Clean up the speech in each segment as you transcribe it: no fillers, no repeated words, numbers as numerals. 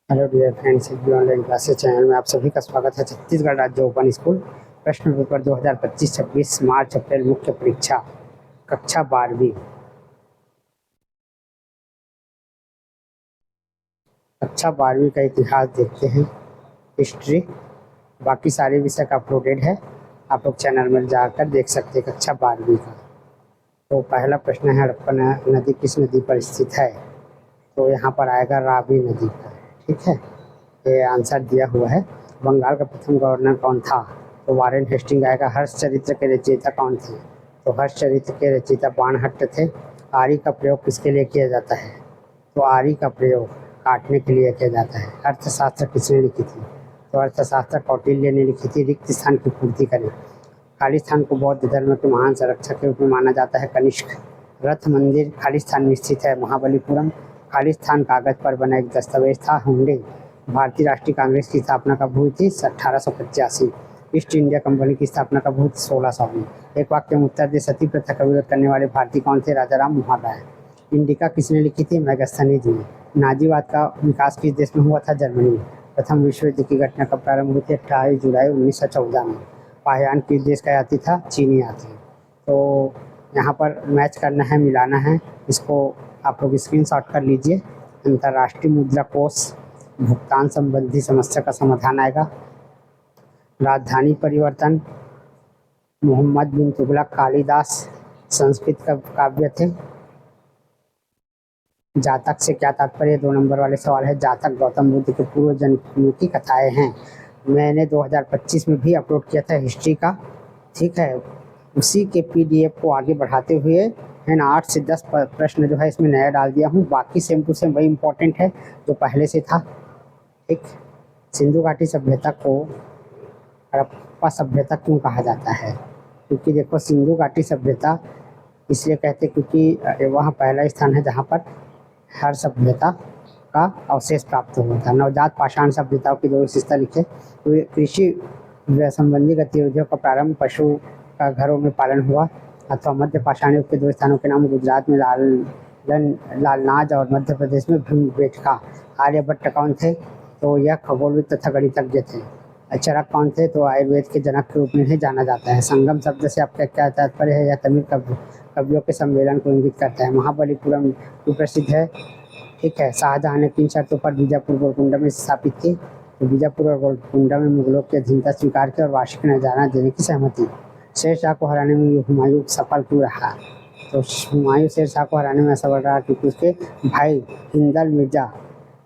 Hello dear friends, agri online classes channel में आप सभी का स्वागत है। छत्तीसगढ़ राज्य ओपन स्कूल प्रश्न पेपर 2025-26 मार्च अप्रैल मुख्य परीक्षा कक्षा 12वीं। कक्षा 12वीं का इतिहास देखते हैं, हिस्ट्री, बाकी सारे विषय का अपलोडेड है, आप लोग चैनल में जाकर देख सकते हैं। कक्षा 12वीं का तो पहला प्रश्न है, हड़प्पा नदी किस नदी पर स्थित है? तो यहाँ पर आएगा रावी नदी पर। ठीक है, ये आंसर दिया हुआ है। बंगाल का प्रथम गवर्नर कौन था? तो वारेन हेस्टिंग आएगा। हर्षचरित्र के रचयिता कौन थे? तो हर्षचरित्र के रचयिता बाणभट्ट थे। आरी का प्रयोग किसके लिए किया जाता है? तो आरी का प्रयोग काटने के लिए किया जाता है। अर्थशास्त्र किसने लिखी थी? तो अर्थशास्त्र कौटिल्य ने लिखी थी। रिक्त स्थान की पूर्ति करें। खालिस्तान को बौद्ध धर्म के महान संरक्षक के रूप में माना जाता है। कनिष्क रथ मंदिर खालिस्तान में स्थित है। महाबलीपुरम खालिस्तान कागज पर बना एक दस्तावेज था। हुंडे भारतीय राष्ट्रीय कांग्रेस की स्थापना कब हुई थी? 1885। ईस्ट इंडिया कंपनी की स्थापना कब हुई थी? 1600 में। एक वाक्य में उत्तर दे। सती प्रथा का विरोध करने वाले भारतीय कौन थे? राजाराम मोहन राय। इंडिका किसने लिखी थी? मैगस्थनीज ने। नाजीवाद का विकास किस देश में हुआ था? जर्मनी। प्रथम विश्व युद्ध की घटना कब प्रारंभ हुई थी? 28 जुलाई 1914 में। पायान किस देश का यात्री था? चीनी यात्री। तो यहाँ पर मैच करना है, मिलाना है। इसको आप लोग स्क्रीनशॉट कर लीजिए। अंतर्राष्ट्रीय मुद्रा कोष भुगतान संबंधी समस्या का समाधान आएगा। राजधानी परिवर्तन मोहम्मद बिन तुगलक कालिदास संस्कृत का काव्य थे। जातक से क्या तात्पर्य? 2 नंबर वाले सवाल है। जातक गौतम बुद्ध के पूर्व जन्मों की कथाएं हैं। मैंने 2025 में भी अपलोड किया था हिस्ट्री का। ठीक है, उसी के पीडीएफ को आगे बढ़ाते हुए है ना 8 से 10 प्रश्न जो है इसमें नया डाल दिया हूँ। बाकी सेम टू सेम वही इम्पोर्टेंट है जो पहले से था। एक सिंधु घाटी सभ्यता को हड़प्पा सभ्यता क्यों कहा जाता है? क्योंकि देखो, सिंधु घाटी सभ्यता इसलिए कहते क्योंकि वहाँ पहला स्थान है जहाँ पर हर सभ्यता का अवशेष प्राप्त हुआ था। नवजात पाषाण सभ्यताओं की 2 विशेषता लिखे। तो कृषि संबंधी गतिविधियों का प्रारंभ पशु का घरों में पालन हुआ। अथवा मध्य पाषाण युग के 2 स्थानों के नाम गुजरात में लालनाज और मध्य प्रदेश में भीमबेटका। आर्यभट्ट कौन थे? तो यह खगोलविद तथा गणितज्ञ थे। चरक कौन थे? तो आयुर्वेद के जनक के रूप में इन्हें जाना जाता है। संगम शब्द से आपका क्या तात्पर्य है? यह तमिल कवियों के सम्मेलन को इंगित करता है। महाबलीपुरम प्रसिद्ध है। ठीक है, शाहजहां ने किन शर्तों पर बीजापुर गोलकुंडा में स्थापित की? तो बीजापुर और गोलकुंडा में मुगलों की अधीनता स्वीकार की और वार्षिक नजराना देने की सहमति। शेर शाह को हराने में हुमायूं सफल क्यों रहा? तो हुमायूं शेर शाह को हराने में असफल रहा क्योंकि उसके भाई हिंदल मिर्जा,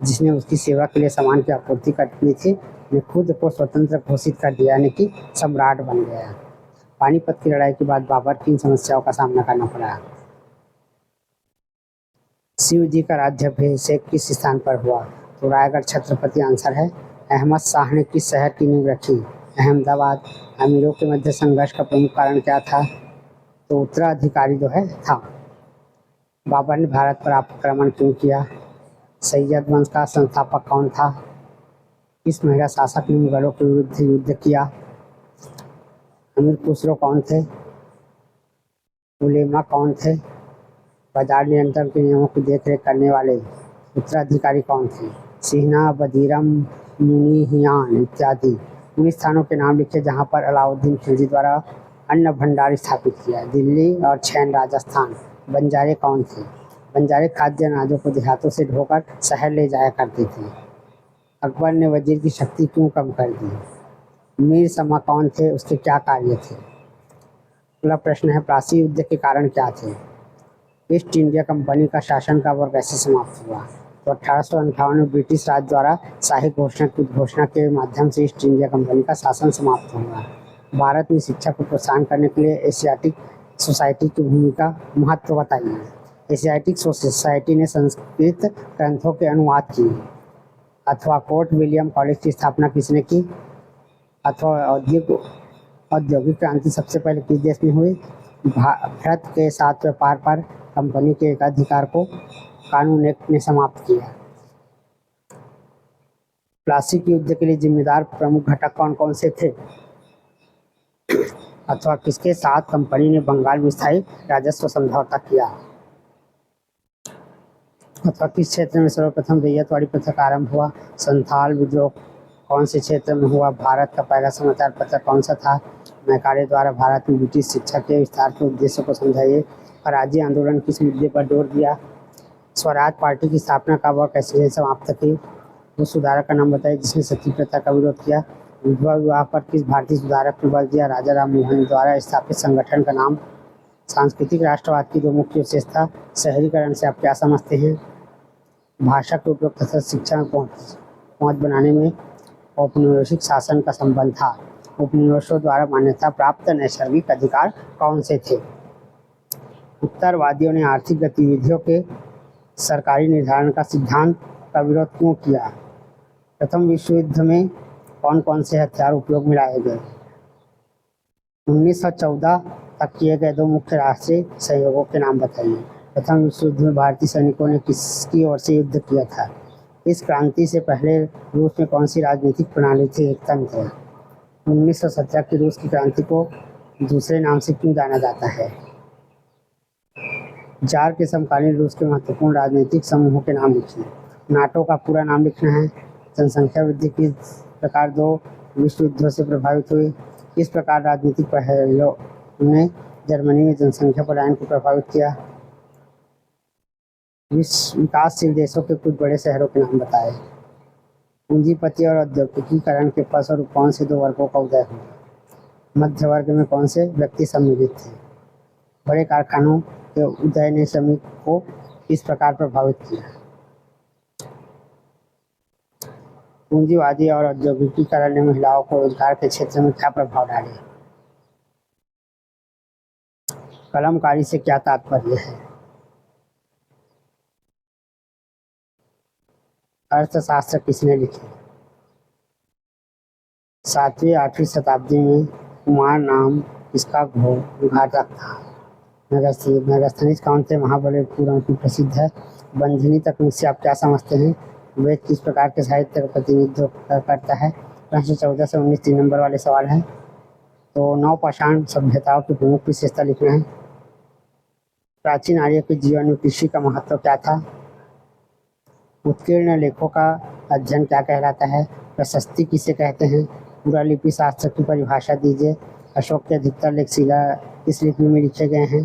जिसने उसकी सेवा के लिए सामान की आपूर्ति करनी थी, ने खुद को स्वतंत्र घोषित कर दिया, यानी कि सम्राट बन गया। पानीपत की लड़ाई के बाद बाबर किन समस्याओं का सामना करना पड़ा? शिव जी का राज्याभिषेक किस स्थान पर हुआ? तो रायगढ़ छत्रपति आंसर है। अहमद शाह ने किस शहर की नींव रखी? अहमदाबाद। अमीरों के मध्य संघर्ष का प्रमुख कारण क्या था? तो उत्तराधिकारी जो है था। बाबर ने भारत पर आक्रमण क्यों किया? सैयद वंश का संस्थापक कौन था? किस महिला शासक ने मुगलों के विरुद्ध युद्ध किया? अमीर खुसरो कौन थे? उलेमा कौन थे? बाजार नियंत्रण के नियमों की देखरेख करने वाले उत्तराधिकारी कौन थे? सिन्हा, बदीरम, मुनिहियान इत्यादि। उन स्थानों के नाम लिखे जहां पर अलाउद्दीन खिलजी द्वारा अन्न भंडार स्थापित किया। दिल्ली और छैन राजस्थान। बंजारे कौन थे? बंजारे खाद्य अनाजों को देहातों से ढोकर शहर ले जाया करते थे। अकबर ने वजीर की शक्ति क्यों कम कर दी? मीर समा कौन थे? उसके क्या कार्य थे? अगला प्रश्न है, प्लासी युद्ध के कारण क्या थे? ईस्ट इंडिया कंपनी का शासन कब और कैसे समाप्त हुआ? तो 1858 में ब्रिटिश राज द्वारा शाही घोषणा के माध्यम से ईस्ट इंडिया कंपनी का शासन समाप्त हुआ। भारत में शिक्षा को प्रोत्साहन करने के लिए एशियाटिक सोसाइटी की भूमिका महत्व बताइए। एशियाटिक सोसाइटी ने संस्कृत ग्रंथों के अनुवाद किए। अथवा कोर्ट विलियम कॉलेज की स्थापना किसने की? अथवा औद्योगिक क्रांति सबसे पहले किस देश में हुई? भारत के साथ व्यापार पर कंपनी के एकाधिकार को कानून एक्ट ने समाप्त किया। प्लासी के युद्ध के लिए जिम्मेदार प्रमुख घटक कौन कौन से थे? अथवा किसके साथ कंपनी ने बंगाल में स्थायी राजस्व समझौता किया? अथवा किस क्षेत्र में सर्वप्रथम रैयतवाड़ी प्रथा का आरंभ हुआ? संथाल विद्रोह कौन से क्षेत्र में हुआ? भारत का पहला समाचार पत्र कौन सा था? मैकाले द्वारा भारत में ब्रिटिश शिक्षा के विस्तार के उद्देश्य को समझाइए। राज्य आंदोलन किस मुद्दे पर जोर दिया? स्वराज पार्टी की स्थापना कब और कैसे समाप्त की? उस सुधारक का नाम बताइए जिसने सती प्रथा का विरोध किया। विधवा विवाह पर किस भारतीय सुधारक ने बल दिया? राजा राम मोहन द्वारा स्थापित संगठन का नाम। सांस्कृतिक राष्ट्रवाद की दो मुख्य विशेषता। शहरीकरण से आप क्या समझते हैं? भाषा के उपयोग तथा शिक्षा में पहुंच बनाने में औपनिवेशिक शासन का संबंध था। उपनिवेशों द्वारा मान्यता प्राप्त नैसर्गिक अधिकार कौन से थे? उत्तरवादियों ने आर्थिक गतिविधियों के सरकारी निर्धारण का सिद्धांत का विरोध क्यों किया? प्रथम विश्व युद्ध में कौन कौन से हथियार उपयोग में लाए गए? 1914 तक किए गए दो मुख्य राष्ट्रीय सहयोगों के नाम बताइए। प्रथम विश्व युद्ध में भारतीय सैनिकों ने किसकी ओर से युद्ध किया था? इस क्रांति से पहले रूस में कौन सी राजनीतिक प्रणाली थी? एकतंत्र। 1917 की रूस की क्रांति को दूसरे नाम से क्यों जाना जाता है? जार के समकालीन रूस के महत्वपूर्ण राजनीतिक समूहों के नाम लिखिए। नाटो का पूरा नाम लिखना है। जनसंख्या वृद्धि किस प्रकार दो विश्व युद्धों से प्रभावित हुई? किस प्रकार राजनीतिक पहलों ने जर्मनी में जनसंख्या पलायन को प्रभावित किया? विकासशील देशों के कुछ बड़े शहरों के नाम बताएं। पूंजीपति और औद्योगिकीकरण के फलस्वरूप कौन से दो वर्गों का उदय हुआ? मध्य वर्ग में कौन से व्यक्ति सम्मिलित थे? बड़े कारखानों के उदय ने श्रमिक को किस प्रकार प्रभावित किया? पूंजीवादी और औद्योगिकीकरण ने महिलाओं को रोजगार के क्षेत्र में क्या प्रभाव डाले? कलमकारी से क्या तात्पर्य है? अर्थशास्त्र किसने लिखे? 7वीं 8वीं शताब्दी में कुमार नाम किसका घातक था? मेगास्थनीज कौन थे? महाबलीपुरम की प्रसिद्ध है। बंधिनी तकनीक से आप क्या समझते हैं? वेद किस प्रकार के साहित्य का प्रतिनिधित्व करता है? प्रश्न 14 से 19 3 नंबर वाले सवाल हैं। तो नवपाषाण सभ्यताओं की प्रमुख विशेषता लिखना है। प्राचीन आर्यों के जीवन में कृषि का महत्व क्या था? उत्कीर्ण लेखों का अध्ययन क्या कहलाता है? प्रशस्ति किसे कहते हैं? पुरालिपि शास्त्र की परिभाषा दीजिए। अशोक के अधिकतर लेख शिला किस लिपि में लिखे गए हैं?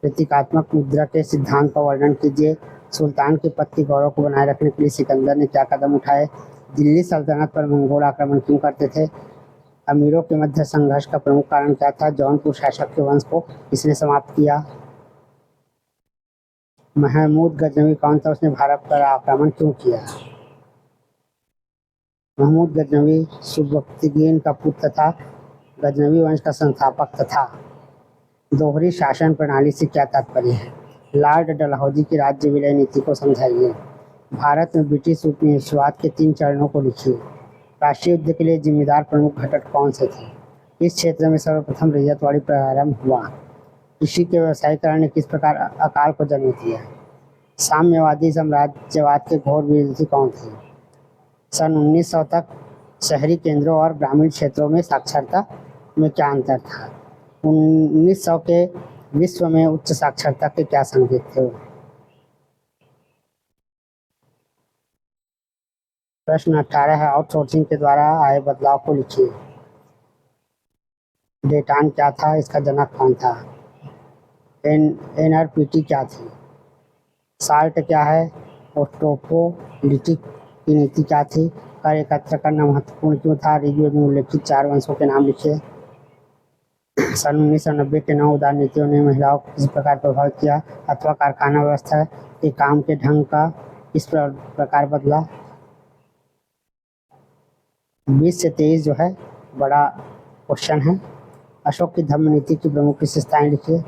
प्रतीकात्मक मुद्रा के सिद्धांत का वर्णन कीजिए। सुल्तान के पद के गौरव को बनाए रखने के लिए सिकंदर ने क्या कदम उठाए? दिल्ली सल्तनत पर मंगोल आक्रमण क्यों करते थे? अमीरों के मध्य संघर्ष का प्रमुख कारण क्या था? जौनपुर शासक के वंश को किसने समाप्त किया? महमूद गजनवी कौन था? उसने भारत पर आक्रमण क्यों किया? महमूद गजनवी सुबक्तगीन का पुत्र था। गजनवी वंश का संस्थापक तथा। दोहरी शासन प्रणाली से क्या तात्पर्य है? लॉर्ड डलहौजी की राज्य विलय नीति को समझाइए। भारत में ब्रिटिश उपनिवेशवाद के 3 चरणों को लिखिए। राष्ट्रीय युद्ध के लिए जिम्मेदार प्रमुख घटक कौन से थे? इस क्षेत्र में सर्वप्रथम रैयतवाड़ी प्रारंभ हुआ? कृषि के व्यवसायीकरण ने किस प्रकार अकाल को जन्म दिया? साम्यवादी साम्राज्यवाद के घोर विरोधी कौन थे? सन 1900 तक शहरी केंद्रों और ग्रामीण क्षेत्रों में साक्षरता में क्या अंतर था? 1900 के विश्व में उच्च साक्षरता के क्या संकेत थे? प्रश्न 18 है, आउटसोर्सिंग के द्वारा आए बदलाव को लिखिए। डेटान क्या था? इसका जनक कौन था? एनआरपीटी क्या थी? साल्ट क्या है? ऑस्ट्रोपोलिटिक की नीति क्या थी? कर एकत्र करना महत्वपूर्ण क्यों था? ऋग्वेद में उल्लेखित 4 वंशों के नाम लिखिए। सन 1990 के 9 उदार नीतियों ने महिलाओं को किस प्रकार प्रभावित किया? अथवा कारखाना व्यवस्था के काम के ढंग का किस प्रकार बदला? 20 से 23 जो है बड़ा क्वेश्चन है। अशोक की धम्म नीति की प्रमुख विशेषताएं लिखिए।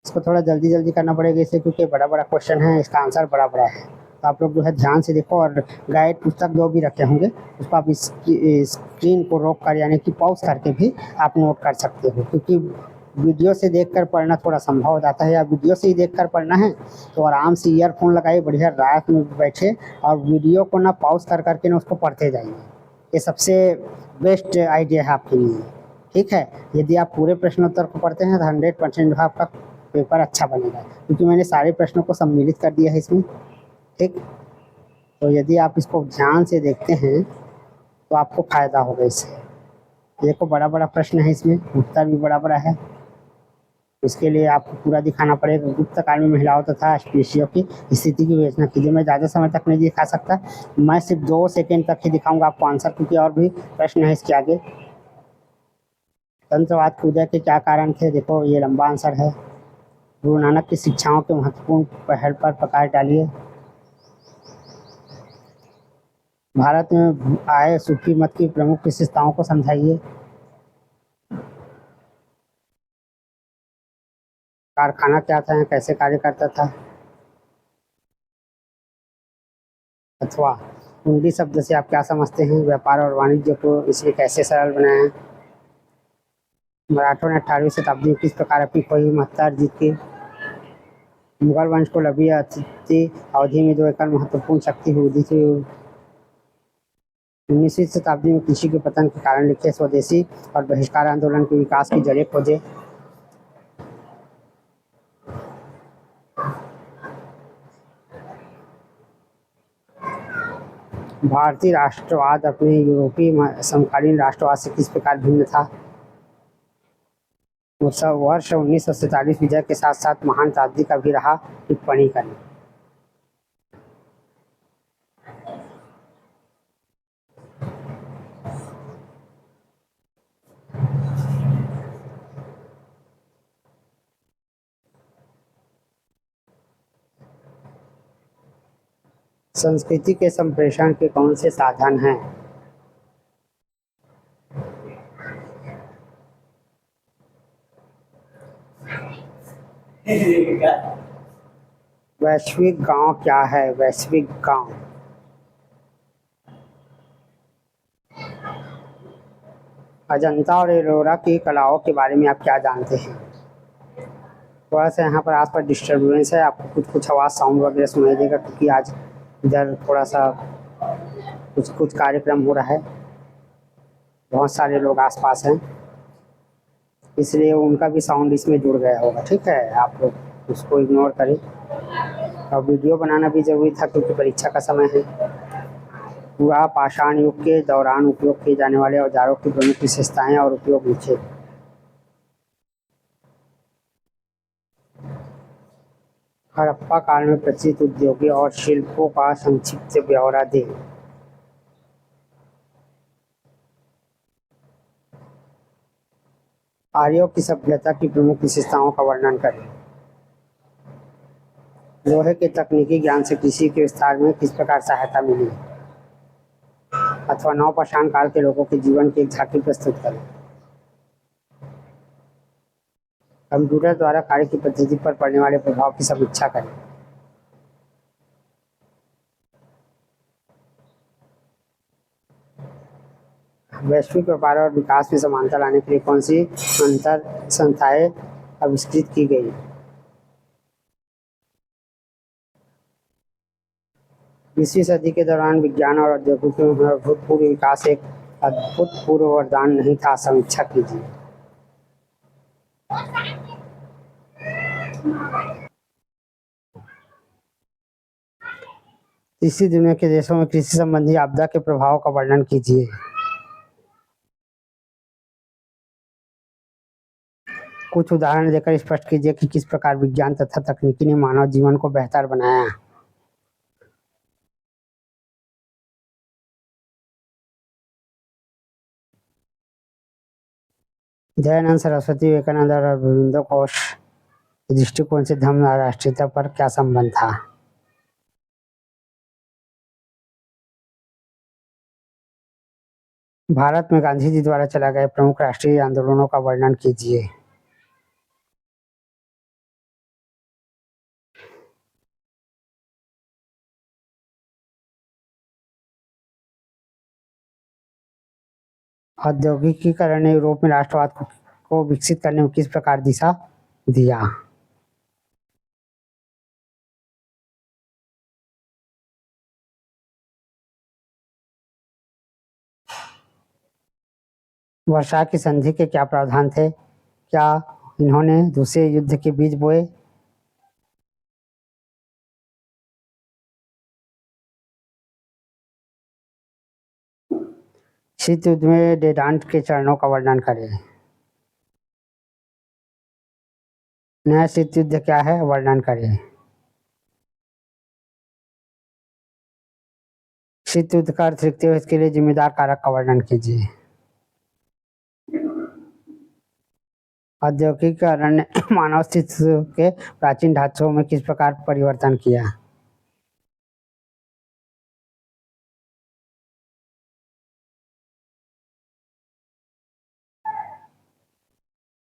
इसको थोड़ा जल्दी जल्दी करना पड़ेगा इसे, क्योंकि बड़ा बड़ा क्वेश्चन है, इसका आंसर बड़ा बड़ा है। तो आप लोग जो है ध्यान से देखो, और गाइड पुस्तक जो भी रखे होंगे उसको आप स्क्रीन को रोक कर यानी कि पॉज करके भी आप नोट कर सकते हो, क्योंकि वीडियो से देखकर पढ़ना थोड़ा संभव हो जाता है। या वीडियो से ही देखकर पढ़ना है तो आराम से ईयरफोन लगाइए, बढ़िया रात में बैठे और वीडियो को ना पॉज कर करके ना उसको पढ़ते जाइए। ये सबसे बेस्ट आइडिया है आपके लिए। ठीक है, यदि आप पूरे प्रश्नोत्तर को पढ़ते हैं तो 100% जो है आपका पेपर अच्छा बनेगा, क्योंकि मैंने सारे प्रश्नों को सम्मिलित कर दिया है इसमें। ठीक, तो यदि आप इसको ध्यान से देखते हैं तो आपको फायदा होगा इससे। देखो बड़ा बड़ा प्रश्न है इसमें, उत्तर भी बड़ा बड़ा है। इसके लिए आपको पूरा दिखाना पड़ेगा। गुप्त काल में महिलाओं तथा स्पेशियों की स्थिति की विवेचना कीजिए। मैं ज़्यादा समय तक नहीं दिखा सकता, मैं सिर्फ 2 सेकेंड तक ही दिखाऊंगा आपको आंसर, क्योंकि और भी प्रश्न है इसके आगे। तंत्रवाद के उदय के क्या कारण थे? देखो ये लंबा आंसर है। गुरु नानक की शिक्षाओं के महत्वपूर्ण पहल पर प्रकाश डालिए। भारत में आए सूफी मत की प्रमुख विशेषताओं को समझाइए। कारखाना क्या था, कैसे कार्य करता था? अथवा हुंडी शब्द से आप क्या समझते हैं? व्यापार और वाणिज्य को इसने कैसे सरल बनाया? मराठों ने 18वीं शताब्दी में किस प्रकार अपनी खोई हुई महत्ता अर्जित की? मुगल वंश को लंबी अवधि में जो एक महत्वपूर्ण शक्ति हुई थी। 19वीं शताब्दी में कृषि के पतन के कारण लिखे स्वदेशी और बहिष्कार आंदोलन के विकास की जड़ें खोजे। भारतीय राष्ट्रवाद अपने यूरोपीय समकालीन राष्ट्रवाद से किस प्रकार भिन्न था? वर्ष 1947 विजय के साथ साथ महान तात्विक का भी रहा। टिप्पणी करें। संस्कृति के संप्रेषण के कौन से साधन हैं? वैश्विक गांव क्या है? वैश्विक गांव अजंता और एलोरा की कलाओं के बारे में आप क्या जानते हैं? थोड़ा सा यहाँ पर आसपास डिस्टर्बेंस है, आपको कुछ कुछ आवाज़ साउंड वगैरह सुनाई देगा, क्योंकि आज इधर थोड़ा सा कुछ कुछ कार्यक्रम हो रहा है, बहुत सारे लोग आसपास हैं, इसलिए उनका भी साउंड इसमें जुड़ गया होगा। ठीक है, आप लोग उसको इग्नोर करें। और वीडियो बनाना भी ज़रूरी था, क्योंकि परीक्षा का समय है। पूरा पाषाण युग के दौरान उपयोग किए जाने वाले औजारों की प्रमुख विशेषताएं और उपयोग लिखे। हड़प्पा काल में प्रचलित उद्योगों और शिल्पों का संक्षिप्त ब्यौरा दें। आर्यों की सभ्यता की प्रमुख विशेषताओं का वर्णन करें। लोहे के तकनीकी ज्ञान से कृषि के विस्तार में किस प्रकार सहायता मिली? अथवा नवपाषाण काल के लोगों के जीवन की एक झांकी प्रस्तुत करें। कंप्यूटर द्वारा कार्य की पद्धति पर पड़ने वाले प्रभाव की समीक्षा करें। वैश्विक व्यापार और विकास में समानता लाने के लिए कौन सी अंतर संस्थाएं आविष्कृत की गई? 20वीं सदी के दौरान विज्ञान और औद्योगिकी में अभूतपूर्व विकास एक अभूतपूर्व वरदान नहीं था। समीक्षा कीजिए। तीसरी दुनिया के देशों में कृषि संबंधी आपदा के प्रभाव का वर्णन कीजिए। कुछ उदाहरण देकर स्पष्ट कीजिए कि किस प्रकार विज्ञान तथा तकनीकी ने मानव जीवन को बेहतर बनाया। दयानंद सरस्वती, विवेकानंद और अरबिंदो घोष के दृष्टिकोण से धर्म और राष्ट्रीयता पर क्या संबंध था? भारत में गांधी जी द्वारा चलाए गए प्रमुख राष्ट्रीय आंदोलनों का वर्णन कीजिए। औद्योगिकीकरण ने यूरोप में राष्ट्रवाद को विकसित करने में किस प्रकार दिशा दिया? वर्षा की संधि के क्या प्रावधान थे? क्या इन्होंने दूसरे युद्ध के बीज बोए। शीत युद्ध में डेडांट के चरणों का वर्णन करें। नया शीत युद्ध क्या है, वर्णन करें। शीत युद्ध का अर्थ लिखते हुए इसके लिए जिम्मेदार कारक का वर्णन कीजिए। औद्योगिकीकरण ने मानव अस्तित्व के प्राचीन ढांचों में किस प्रकार परिवर्तन किया।